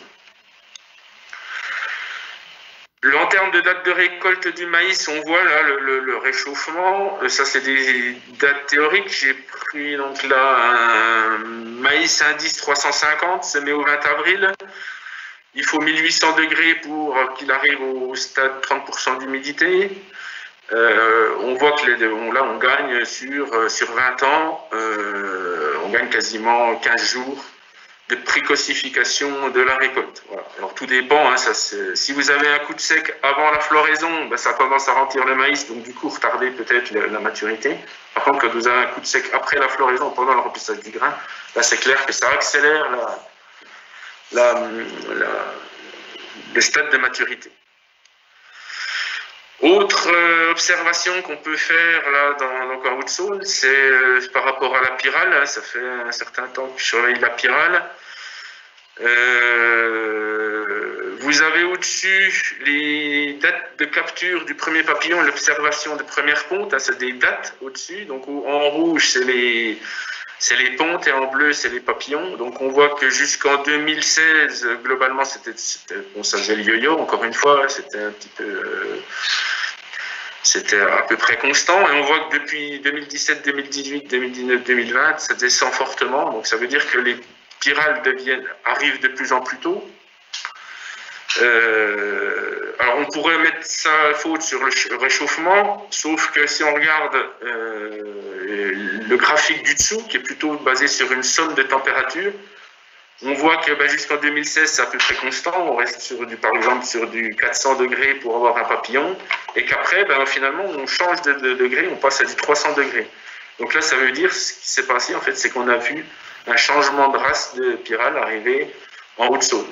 [SPEAKER 2] En termes de date de récolte du maïs, on voit là le réchauffement. Ça, c'est des dates théoriques. J'ai pris donc là un maïs indice 350, c'est mai au 20 avril. Il faut 1800 degrés pour qu'il arrive au stade 30% d'humidité. On voit que là, on gagne sur 20 ans, on gagne quasiment 15 jours de précocification de la récolte. Voilà. Alors tout dépend, hein, si vous avez un coup de sec avant la floraison, ça commence à remplir le maïs, donc du coup retarder peut-être la maturité. Par contre, quand vous avez un coup de sec après la floraison, pendant le remplissage du grain, là c'est clair que ça accélère le stade de maturité. Autre observation qu'on peut faire là donc en Haute-Saône, c'est par rapport à la pyrale. Hein, ça fait un certain temps que je surveille la pyrale. Vous avez au-dessus les dates de capture du premier papillon, l'observation de première ponte. Hein, c'est des dates au-dessus. Donc en rouge, c'est les pontes et en bleu, c'est les papillons. Donc on voit que jusqu'en 2016, globalement, bon, ça faisait le yo-yo, encore une fois, c'était un petit peu... c'était à peu près constant. Et on voit que depuis 2017, 2018, 2019, 2020, ça descend fortement. Donc ça veut dire que les pyrales arrivent de plus en plus tôt. Alors on pourrait mettre ça à faute sur le réchauffement, sauf que si on regarde le graphique du dessous, qui est plutôt basé sur une somme de température, on voit que jusqu'en 2016 c'est à peu près constant, on reste par exemple sur du 400 degrés pour avoir un papillon, et qu'après finalement on change de degré, on passe à du 300 degrés. Donc là ça veut dire, ce qui s'est passé en fait, c'est qu'on a vu un changement de race de pyrale arriver en Haute-Saône.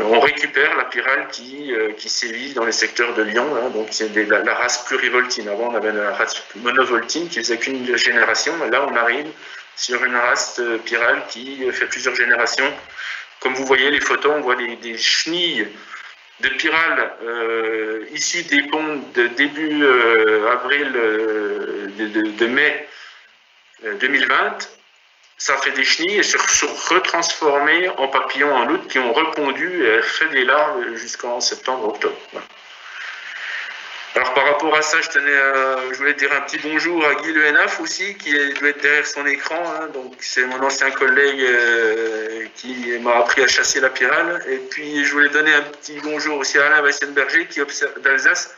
[SPEAKER 2] On récupère la pyrale qui sévit dans les secteurs de Lyon, hein, donc c'est la race plurivoltine. Avant on avait la race monovoltine qui faisait qu'une génération, mais là on arrive sur une race pyrale qui fait plusieurs générations. Comme vous voyez les photos, on voit des chenilles de pyrale issues des ponts de début avril de mai 2020. Ça fait des chenilles et se sont retransformées en papillons en août qui ont repondu et fait des larves jusqu'en septembre-octobre. Voilà. Alors par rapport à ça, je voulais dire un petit bonjour à Guy Le Henaf aussi, qui doit être derrière son écran. Hein, donc c'est mon ancien collègue qui m'a appris à chasser la pyrale. Et puis je voulais donner un petit bonjour aussi à Alain Weissenberger d'Alsace,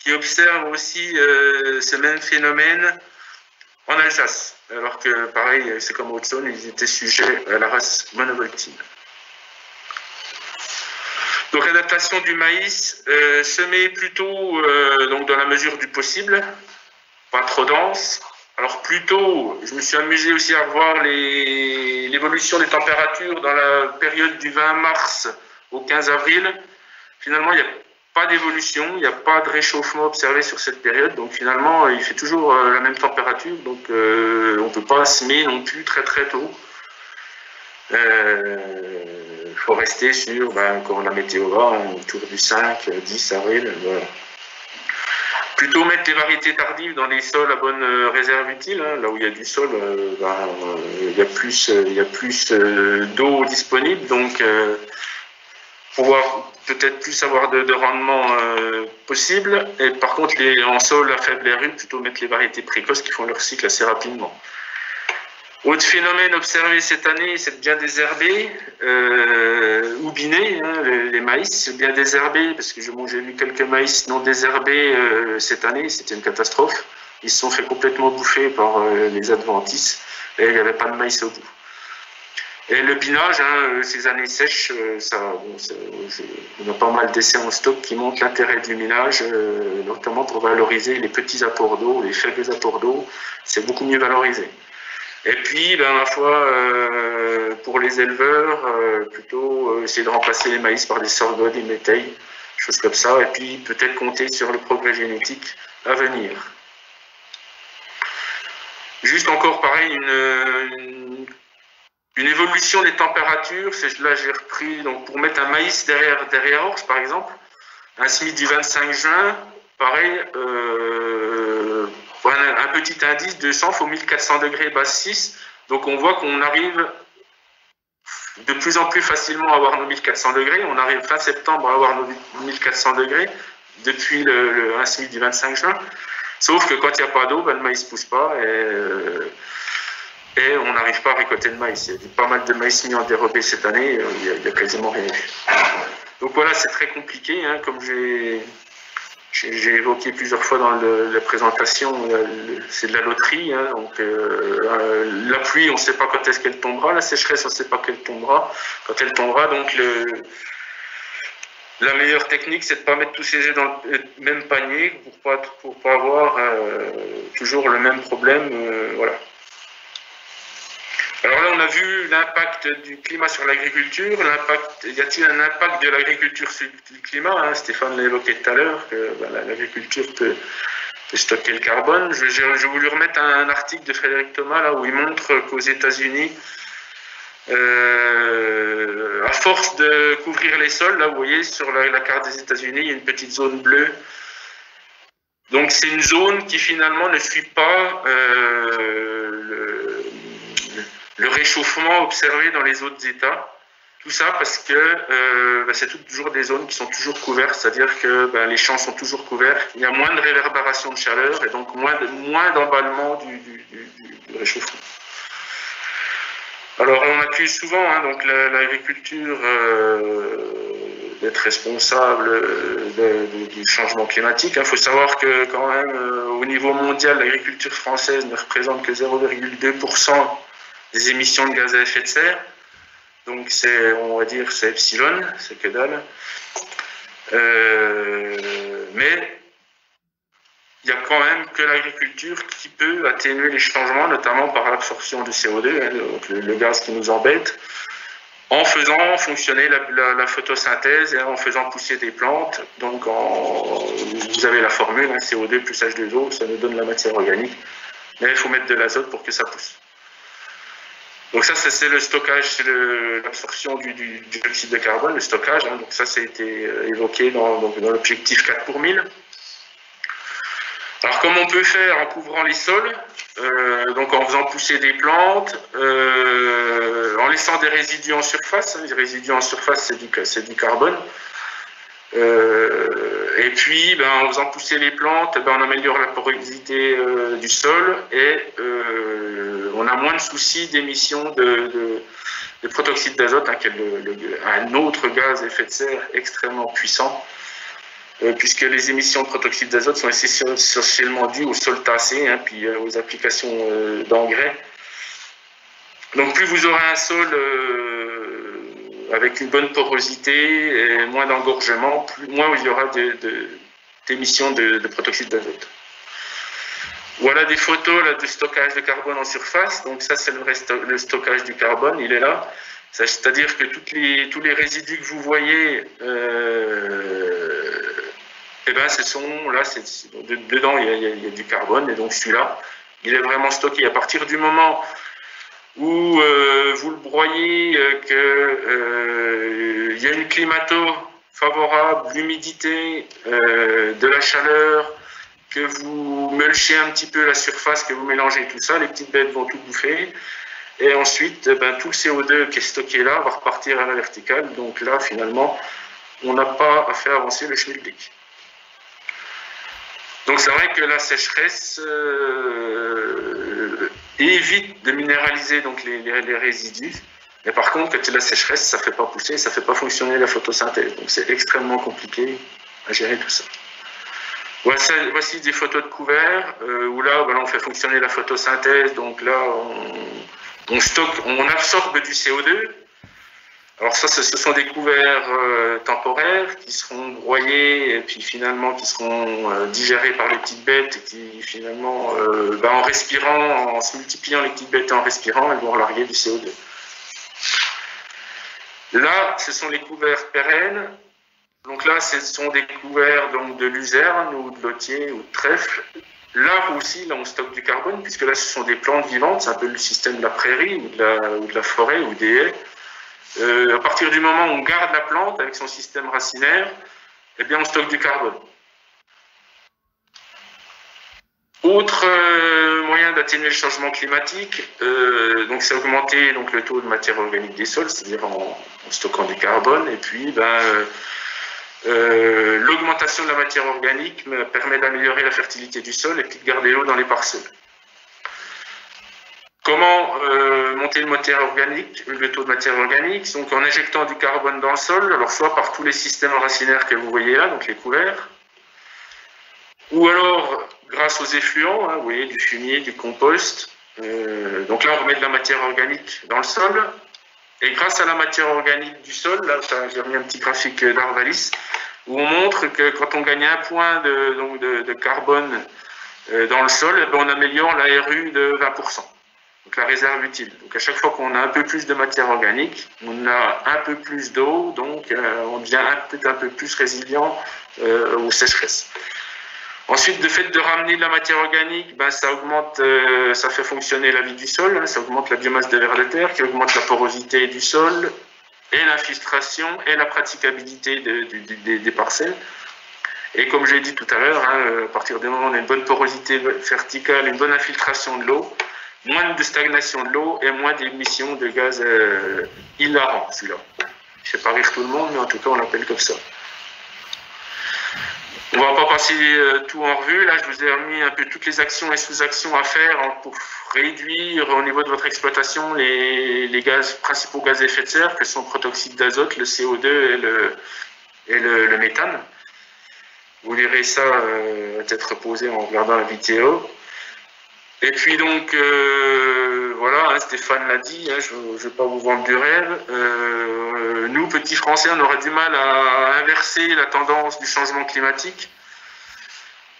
[SPEAKER 2] qui observent aussi ce même phénomène en Alsace, alors que pareil, c'est comme Haute-Saône, ils étaient sujets à la race monovoltine. Donc adaptation du maïs, semer plutôt donc dans la mesure du possible, pas trop dense. Alors plutôt, je me suis amusé aussi à voir l'évolution des températures dans la période du 20 mars au 15 avril. Finalement, il n'y a pas d'évolution, il n'y a pas de réchauffement observé sur cette période. Donc finalement, il fait toujours la même température. Donc on ne peut pas semer non plus très très tôt. Il faut rester sur, quand la météo va, autour du 5-10 avril. Voilà. Plutôt mettre des variétés tardives dans les sols à bonne réserve utile, hein, là où il y a du sol, il y a plus d'eau disponible, donc pouvoir peut-être plus avoir de rendement possible. Et par contre, en sol à faible RU, plutôt mettre les variétés précoces qui font leur cycle assez rapidement. Autre phénomène observé cette année, c'est bien désherbé ou biné, hein, les maïs, c'est bien désherbé, parce que j'ai vu quelques maïs non désherbés cette année, c'était une catastrophe. Ils se sont fait complètement bouffer par les adventices et il n'y avait pas de maïs au bout. Et le binage, hein, ces années sèches, on a pas mal d'essais en stock qui montrent l'intérêt du binage, notamment pour valoriser les petits apports d'eau, les faibles apports d'eau, c'est beaucoup mieux valorisé. Et puis, ma foi, pour les éleveurs, plutôt essayer de remplacer les maïs par des sorgho, des métailles, choses comme ça, et puis peut-être compter sur le progrès génétique à venir. Juste encore pareil, une évolution des températures, là j'ai repris, donc pour mettre un maïs derrière orge par exemple, un semis du 25 juin, pareil, un petit indice, 200, il faut 1400 degrés base 6. Donc on voit qu'on arrive de plus en plus facilement à avoir nos 1400 degrés. On arrive fin septembre à avoir nos 1400 degrés depuis un semis du 25 juin. Sauf que quand il n'y a pas d'eau, le maïs ne pousse pas et on n'arrive pas à récolter de maïs. Il y a pas mal de maïs mis en dérobé cette année, il n'y a quasiment rien eu. Donc voilà, c'est très compliqué, hein, comme j'ai évoqué plusieurs fois dans la présentation, c'est de la loterie, hein, donc la pluie, on ne sait pas quand est-ce qu'elle tombera, la sécheresse, on ne sait pas quand elle tombera, donc la meilleure technique, c'est de ne pas mettre tous ses œufs dans le même panier pour pas avoir toujours le même problème, voilà. Alors là, on a vu l'impact du climat sur l'agriculture. Y a-t-il un impact de l'agriculture sur le climat, hein? Stéphane l'a évoqué tout à l'heure, que l'agriculture peut stocker le carbone. J'ai voulu remettre un article de Frédéric Thomas là, où il montre qu'aux États-Unis, à force de couvrir les sols, là vous voyez sur la carte des États-Unis, il y a une petite zone bleue. Donc c'est une zone qui finalement ne suit pas le réchauffement observé dans les autres États. Tout ça parce que c'est toujours des zones qui sont toujours couvertes, c'est-à-dire que les champs sont toujours couverts, il y a moins de réverbération de chaleur et donc moins d'emballement du réchauffement. Alors on accuse souvent donc l'agriculture d'être responsable du changement climatique. Il faut savoir que quand même au niveau mondial, l'agriculture française ne représente que 0,2% des émissions de gaz à effet de serre. Donc on va dire c'est epsilon, c'est que dalle. Mais il y a quand même que l'agriculture qui peut atténuer les changements, notamment par l'absorption du CO2, hein, donc le gaz qui nous embête, en faisant fonctionner la photosynthèse et en faisant pousser des plantes. Donc vous avez la formule, hein, CO2 plus H2O, ça nous donne la matière organique. Mais il faut mettre de l'azote pour que ça pousse. Donc ça, c'est le stockage, c'est l'absorption du dioxyde de carbone, le stockage. Hein, donc ça a été évoqué dans l'objectif 4 pour 1000. Alors comment on peut faire en couvrant les sols, donc en faisant pousser des plantes, en laissant des résidus en surface. Hein, les résidus en surface, c'est du carbone. Et puis, en faisant pousser les plantes, on améliore la porosité du sol et on a moins de soucis d'émission de protoxyde d'azote, hein, qui est un autre gaz à effet de serre extrêmement puissant. puisque les émissions de protoxyde d'azote sont essentiellement dues au sol tassé, hein, puis aux applications d'engrais. Donc plus vous aurez un sol avec une bonne porosité et moins d'engorgement, moins il y aura d'émissions de protoxyde d'azote. Voilà des photos là, de stockage de carbone en surface. Donc ça, c'est le stockage du carbone, il est là. C'est-à-dire que tous les résidus que vous voyez, eh ben, ce sont là, dedans il y a du carbone, et donc celui-là, il est vraiment stocké. À partir du moment où vous le broyez, qu'il y a une climato favorable, l'humidité, de la chaleur, que vous mulchez un petit peu la surface, que vous mélangez tout ça, les petites bêtes vont tout bouffer. Et ensuite, ben, tout le CO2 qui est stocké là va repartir à la verticale. Donc là, finalement, on n'a pas à faire avancer le schmilblick. Donc c'est vrai que la sécheresse évite de minéraliser donc les résidus. Mais par contre, quand il y a la sécheresse, ça ne fait pas pousser, ça ne fait pas fonctionner la photosynthèse. Donc c'est extrêmement compliqué à gérer tout ça. Voici des photos de couverts où là, voilà, on fait fonctionner la photosynthèse. Donc là, on stocke, on absorbe du CO2. Alors ça, ce sont des couverts temporaires qui seront broyés et puis finalement qui seront digérés par les petites bêtes et qui finalement, en respirant, en se multipliant les petites bêtes et en respirant, elles vont larguer du CO2. Là, ce sont les couverts pérennes. Donc là, ce sont des couverts donc, de luzerne ou de lotier ou de trèfle. Là aussi, là, on stocke du carbone, puisque là, ce sont des plantes vivantes, c'est un peu le système de la prairie ou de la forêt ou des haies. À partir du moment où on garde la plante avec son système racinaire, eh bien, on stocke du carbone. Autre moyen d'atténuer le changement climatique, donc c'est augmenter donc, le taux de matière organique des sols, c'est-à-dire en stockant du carbone, et puis l'augmentation de la matière organique permet d'améliorer la fertilité du sol et puis de garder l'eau dans les parcelles. Comment monter le taux de matière organique? Donc en injectant du carbone dans le sol, alors soit par tous les systèmes racinaires que vous voyez là, donc les couverts, ou alors grâce aux effluents, hein, vous voyez, du fumier, du compost. Donc là, on remet de la matière organique dans le sol. Et grâce à la matière organique du sol, là, j'ai remis un petit graphique d'Arvalis, où on montre que quand on gagne un point de carbone dans le sol, on améliore la RU de 20%. Donc la réserve utile. Donc à chaque fois qu'on a un peu plus de matière organique, on a un peu plus d'eau, donc on devient peut-être un peu plus résilient aux sécheresses. Ensuite, le fait de ramener de la matière organique, ça augmente, ça fait fonctionner la vie du sol, hein, ça augmente la biomasse de vers de terre, qui augmente la porosité du sol, et l'infiltration et la praticabilité des parcelles. Et comme j'ai dit tout à l'heure, hein, à partir du moment où on a une bonne porosité verticale, une bonne infiltration de l'eau, moins de stagnation de l'eau et moins d'émissions de gaz hilarants, celui-là. Je ne fais pas rire tout le monde, mais en tout cas, on l'appelle comme ça. On ne va pas passer tout en revue. Là, je vous ai remis un peu toutes les actions et sous-actions à faire pour réduire au niveau de votre exploitation les principaux gaz à effet de serre, que sont le protoxyde d'azote, le CO2 et le méthane. Vous lirez ça à tête reposée en regardant la vidéo. Et puis donc, voilà, hein, Stéphane l'a dit, hein, je ne vais pas vous vendre du rêve. Nous, petits Français, on aurait du mal à inverser la tendance du changement climatique.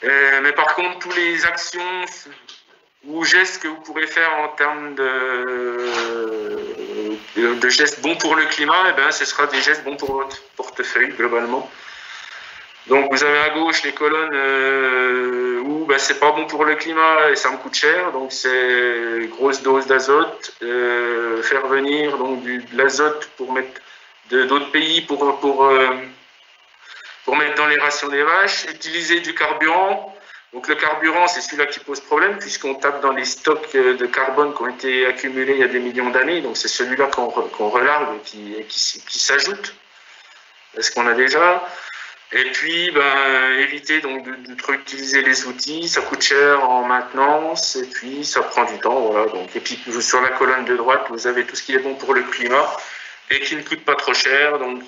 [SPEAKER 2] Mais par contre, toutes les actions ou gestes que vous pourrez faire en termes de gestes bons pour le climat, ce sera des gestes bons pour votre portefeuille, globalement. Donc vous avez à gauche les colonnes où c'est pas bon pour le climat et ça me coûte cher, donc c'est grosse dose d'azote, faire venir donc de l'azote pour mettre d'autres pays pour mettre dans les rations des vaches, utiliser du carburant. Donc le carburant, c'est celui-là qui pose problème puisqu'on tape dans les stocks de carbone qui ont été accumulés il y a des millions d'années, donc c'est celui-là qu'on relargue et qui s'ajoute à ce qu'on a déjà. Et puis, éviter donc de trop utiliser les outils, ça coûte cher en maintenance, et puis ça prend du temps, voilà. Donc, et puis sur la colonne de droite, vous avez tout ce qui est bon pour le climat et qui ne coûte pas trop cher. Donc,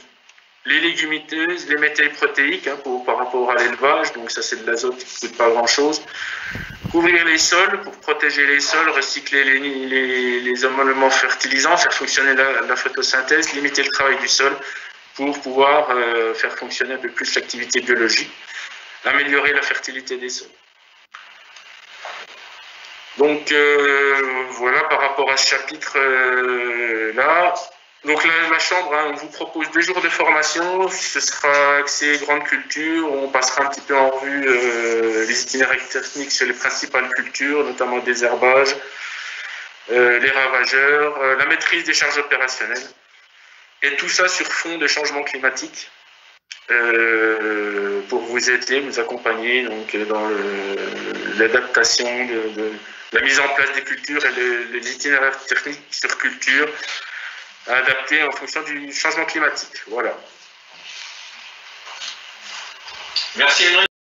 [SPEAKER 2] les légumineuses, les métaux protéiques par rapport à l'élevage, donc ça c'est de l'azote qui ne coûte pas grand-chose. Couvrir les sols pour protéger les sols, recycler les éléments fertilisants, faire fonctionner la photosynthèse, limiter le travail du sol pour pouvoir faire fonctionner un peu plus l'activité biologique, améliorer la fertilité des sols. Donc voilà par rapport à ce chapitre-là. Donc la Chambre, on vous propose 2 jours de formation, ce sera axé grande culture, on passera un petit peu en revue les itinéraires techniques sur les principales cultures, notamment des herbages, les ravageurs, la maîtrise des charges opérationnelles, et tout ça sur fond de changement climatique, pour vous aider, vous accompagner donc, dans l'adaptation de la mise en place des cultures et les itinéraires techniques sur culture, adapté en fonction du changement climatique. Voilà.
[SPEAKER 1] Merci Émeric.